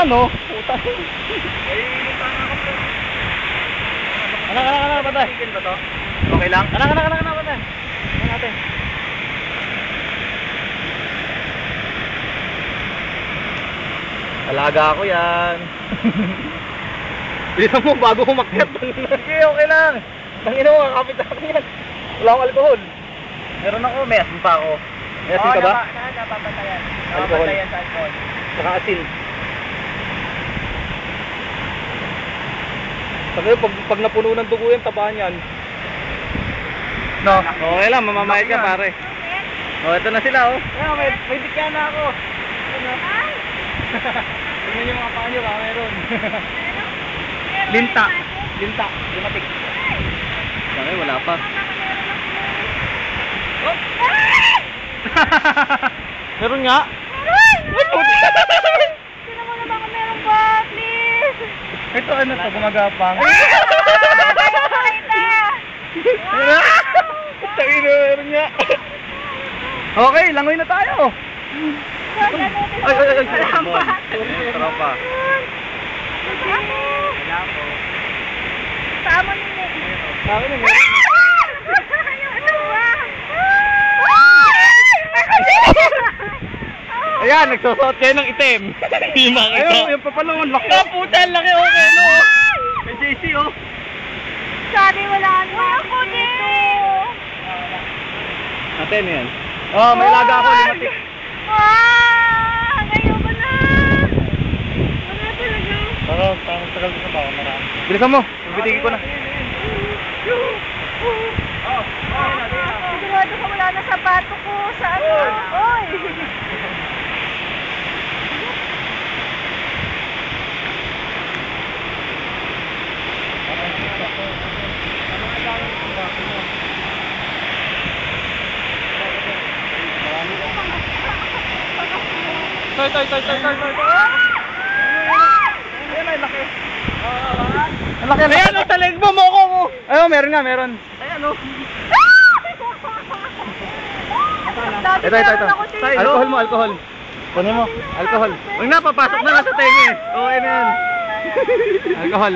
nga no. Puta. Anak, patay. Chicken ba to? Okay lang? Anak, patay. Ano natin? Alaga ako yan. Bilisan mo bago humakyat. Sige, okay lang. Tangina mo, kakapit sa akin yan. Wala akong alcohol. Meron ako, may asin pa ako. May asin ka ba? Napapatayan. Alcohol. Napapatayan sa alcohol. Saka asin. Sabi pag napuno ng dugo yan, tabahan yan. No. Okay lang, mamamayad ka pare. Oh, ito na sila oh. Yeah, may dikya na ako. Tingnan nyo mga paa nyo, baka meron. Linta. Linta, limatik. Sabi, wala pa. Oh. Meron nga. Meron! Sino mo na baka meron ba? Please! Ito ano to, gumagapang. Tangin na, meron nga. Okay, langoy na tayo. Ay. Tropa. Tama nila. Sabi na meron. Ayan, nagsusuot kayo ng itim. Hindi makita. Ayun, yung papalang ang laki. Ah, puta, ang laki okay no. May JC oh. Sabi wala na ako dito. Atin yan. Oh, may laga ako, limatik. Ngayon ko na. Wala talaga. Parang tagal ko sa baka marami. Bilisan mo, bibitigin ko na. Sigurado ka wala na sapato ko sa ano. Oy! Toy. Ayun, ay laki. Ang laki. Ayan, ang talig mo, moko mo. Ayun, meron nga, meron. Ayan oh. Dati Ito. meron ako dito. Alcohol mo, alcohol. Kunin mo. Alcohol. Huwag na, papasok na nga sa tenga eh. Okay na yan. Alcohol.